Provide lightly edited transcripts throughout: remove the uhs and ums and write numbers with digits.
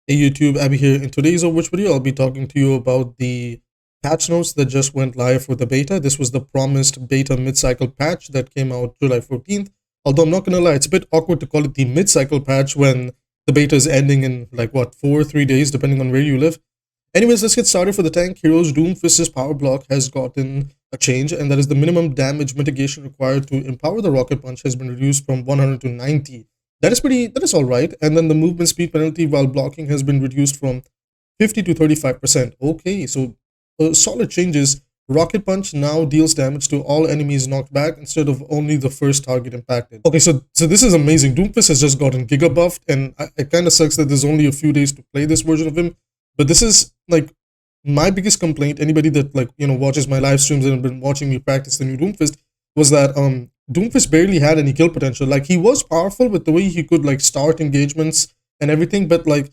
Hey YouTube, Abby here. In today's Overwatch video, I'll be talking to you about the patch notes that just went live for the beta. This was the promised beta mid-cycle patch that came out July 14th. Although I'm not gonna lie, it's a bit awkward to call it the mid-cycle patch when the beta is ending in like what, 3 days, depending on where you live. Anyways, let's get started. For the tank heroes, Doomfist's power block has gotten a change, and that is the minimum damage mitigation required to empower the rocket punch has been reduced from 100 to 90. That is all right. And then the movement speed penalty while blocking has been reduced from 50 to 35%. Okay, so solid changes. Rocket punch now deals damage to all enemies knocked back instead of only the first target impacted. Okay, so this is amazing. Doomfist has just gotten giga buffed, and it kind of sucks that there's only a few days to play this version of him. But this is like my biggest complaint. Anybody that watches my live streams and have been watching me practice the new Doomfist was that Doomfist barely had any kill potential. Like, he was powerful with the way he could like start engagements and everything, but like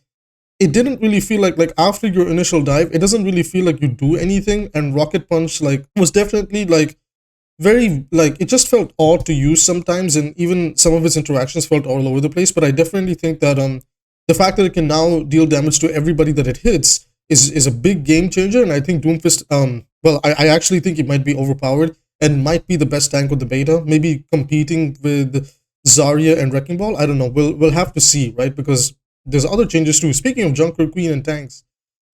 it didn't really feel like after your initial dive, it doesn't really feel like you do anything. And Rocket Punch like was definitely like very like it just felt odd to use sometimes, and even some of its interactions felt all over the place. But I definitely think that the fact that it can now deal damage to everybody that it hits is a big game changer. And I think Doomfist well, I actually think it might be overpowered and might be the best tank with the beta, maybe competing with Zarya and Wrecking Ball. I don't know. We'll have to see, right? Because there's other changes too. Speaking of JunkerQueen and tanks,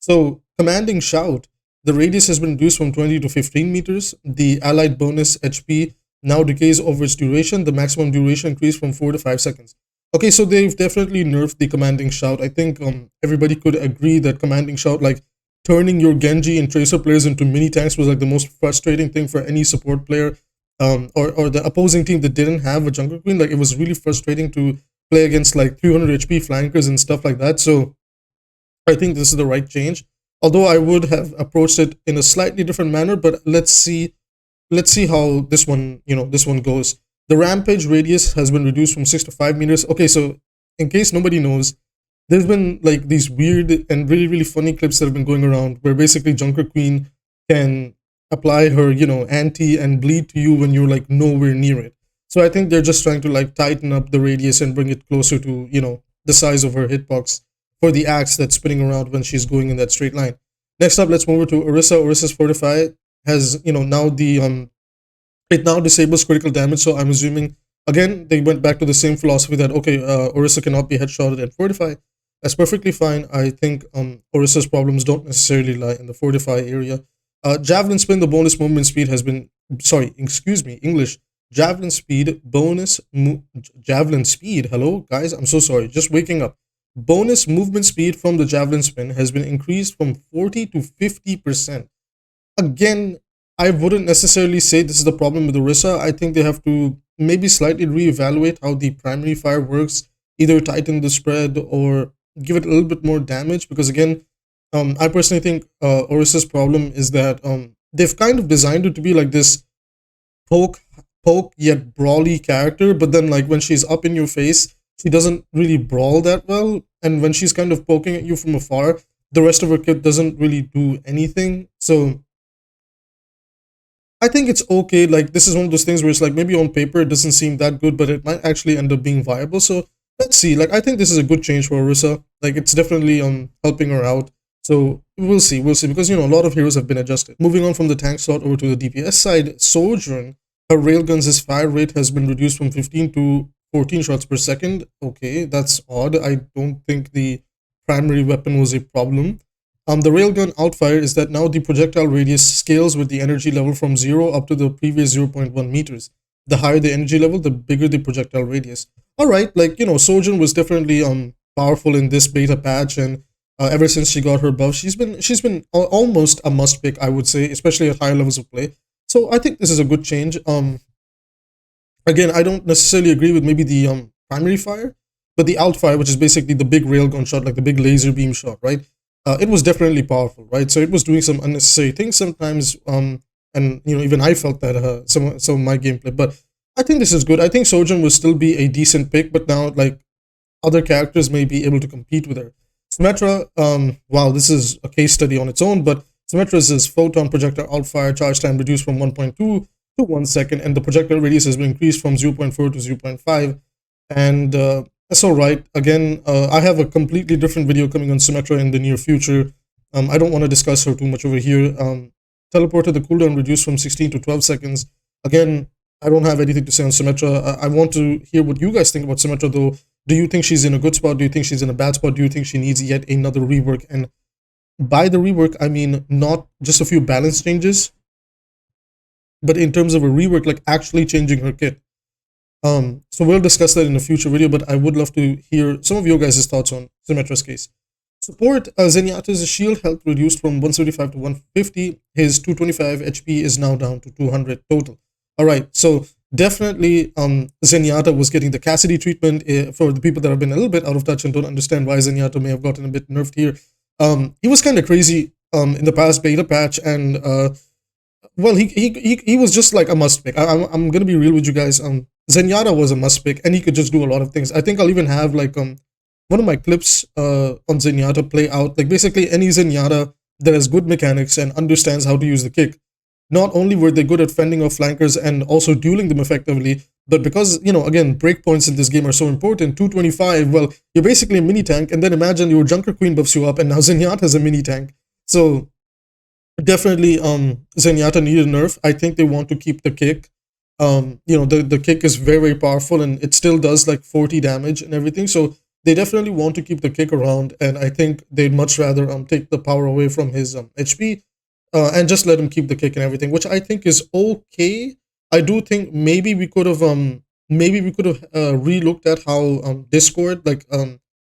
so commanding shout, the radius has been reduced from 20 to 15 meters. The allied bonus HP now decays over its duration. The maximum duration increased from 4 to 5 seconds. Okay, so they've definitely nerfed the commanding shout. I think everybody could agree that commanding shout, like turning your Genji and Tracer players into mini tanks, was like the most frustrating thing for any support player, or the opposing team that didn't have a JunkerQueen. Like, it was really frustrating to play against like 300 HP flankers and stuff like that. So I think this is the right change. Although I would have approached it in a slightly different manner, but let's see how this one goes. The rampage radius has been reduced from 6 to 5 meters. Okay, so in case nobody knows, there's been like these weird and really funny clips that have been going around where basically JunkerQueen can apply her, anti and bleed to you when you're like nowhere near it. So I think they're just trying to like tighten up the radius and bring it closer to, the size of her hitbox for the axe that's spinning around when she's going in that straight line. Next up, let's move over to Orisa. Orisa's Fortify has, now it now disables critical damage. So I'm assuming, again, they went back to the same philosophy that, okay, Orisa cannot be headshotted at Fortify. That's perfectly fine. I think Orisa's problems don't necessarily lie in the Fortify area. Javelin spin, the bonus movement speed has been, sorry, excuse me, English. Javelin speed, javelin speed, hello, guys, I'm so sorry, just waking up. Bonus movement speed from the javelin spin has been increased from 40 to 50%. Again, I wouldn't necessarily say this is the problem with Orisa. I think they have to maybe slightly reevaluate how the primary fire works, either tighten the spread or give it a little bit more damage, because again, I personally think Orisa's problem is that they've kind of designed it to be like this poke yet brawly character, but then like when she's up in your face, she doesn't really brawl that well, and when she's kind of poking at you from afar, the rest of her kit doesn't really do anything. So I think it's okay. Like, this is one of those things where it's like maybe on paper it doesn't seem that good, but it might actually end up being viable. So let's see. Like, I think this is a good change for Orisa. Like, it's definitely helping her out. So we'll see, because a lot of heroes have been adjusted. Moving on from the tank slot over to the DPS side, Sojourn, her railguns' fire rate has been reduced from 15 to 14 shots per second. Okay, that's odd. I don't think the primary weapon was a problem. The railgun outfire is that now the projectile radius scales with the energy level from 0 up to the previous 0.1 meters. The higher the energy level, the bigger the projectile radius. Alright, like, Sojourn was definitely powerful in this beta patch, and ever since she got her buff, she's been almost a must pick, I would say, especially at higher levels of play. So I think this is a good change. Again, I don't necessarily agree with maybe the primary fire, but the outfire, which is basically the big railgun shot, like the big laser beam shot, right? It was definitely powerful, right? So it was doing some unnecessary things sometimes, and even I felt that some of my gameplay. But I think this is good. I think Sojourn will still be a decent pick, but now like other characters may be able to compete with her. Symmetra, wow, this is a case study on its own, but Symmetra's photon projector outfire charge time reduced from 1.2 to 1 second, and the projectile radius has been increased from 0.4 to 0.5. And That's all right. Again, I have a completely different video coming on Symmetra in the near future. I don't want to discuss her too much over here. Teleported, the cooldown reduced from 16 to 12 seconds. Again, I don't have anything to say on Symmetra. I want to hear what you guys think about Symmetra, though. Do you think she's in a good spot? Do you think she's in a bad spot? Do you think she needs yet another rework? And by the rework, I mean not just a few balance changes, but in terms of a rework, like actually changing her kit. So we'll discuss that in a future video, but I would love to hear some of your guys' thoughts on Symmetra's case. Support, Zenyatta's shield health reduced from 175 to 150. His 225 HP is now down to 200 total. All right, so definitely Zenyatta was getting the Cassidy treatment. For the people that have been a little bit out of touch and don't understand why Zenyatta may have gotten a bit nerfed here, he was kind of crazy in the past beta patch, and well, he was just like a must pick. I'm gonna be real with you guys. Zenyatta was a must pick, and he could just do a lot of things. I think I'll even have like one of my clips on Zenyatta play out. Like basically any Zenyatta that has good mechanics and understands how to use the kick. Not only were they good at fending off flankers and also dueling them effectively, but because, you know, again, breakpoints in this game are so important, 225, well, you're basically a mini tank, and then imagine your JunkerQueen buffs you up, and now Zenyatta is a mini tank. So definitely Zenyatta needed a nerf. I think they want to keep the kick. You know, the kick is very, very powerful, and it still does like 40 damage and everything. So they definitely want to keep the kick around, and I think they'd much rather take the power away from his HP and just let him keep the kick and everything, which I think is okay. I do think maybe we could have relooked at how Discord, like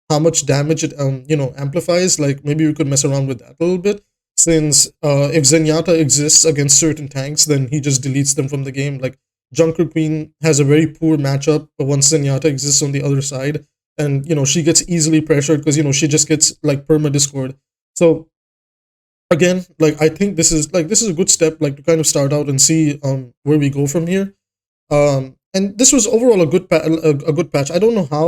how much damage it you know, amplifies. Like maybe we could mess around with that a little bit, since if Zenyatta exists against certain tanks, then he just deletes them from the game. Like JunkerQueen has a very poor matchup once Zenyatta exists on the other side, and you know, she gets easily pressured because, you know, she just gets like perma discord. So again, like I think this is a good step, like to kind of start out and see where we go from here. And this was overall a good patch. I don't know how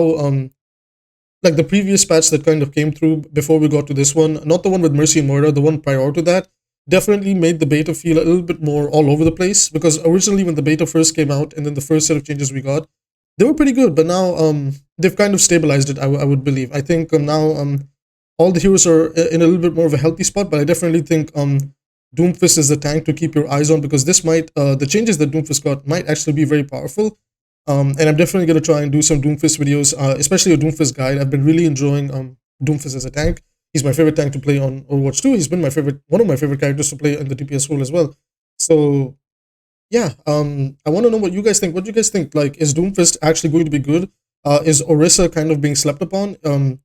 like the previous patch that kind of came through before we got to this one, not the one with Mercy and Moira, the one prior to that, definitely made the beta feel a little bit more all over the place, because originally when the beta first came out and then the first set of changes we got, they were pretty good, but now they've kind of stabilized it, I would believe. I think now all the heroes are in a little bit more of a healthy spot, but I definitely think Doomfist is the tank to keep your eyes on, because this might the changes that Doomfist got might actually be very powerful. And I'm definitely going to try and do some Doomfist videos, especially a Doomfist guide. I've been really enjoying Doomfist as a tank. He's my favorite tank to play on Overwatch 2. He's been one of my favorite characters to play in the DPS role as well. So yeah, I want to know what you guys think. What do you guys think? Like, is Doomfist actually going to be good? Is Orisa kind of being slept upon?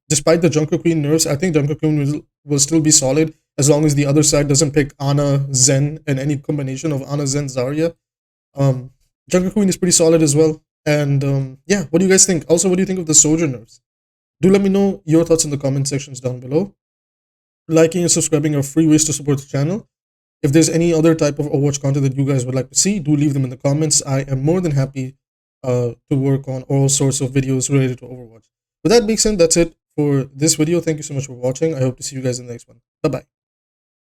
Despite the JunkerQueen nerfs, I think JunkerQueen will still be solid as long as the other side doesn't pick Ana, Zen, and any combination of Ana, Zen, Zarya. JunkerQueen is pretty solid as well. And yeah, what do you guys think? Also, what do you think of the Sojourn nerfs? Do let me know your thoughts in the comment sections down below. Liking and subscribing are free ways to support the channel. If there's any other type of Overwatch content that you guys would like to see, do leave them in the comments. I am more than happy to work on all sorts of videos related to Overwatch. With that being said, that's it for this video. Thank you so much for watching. I hope to see you guys in the next one. Bye-bye.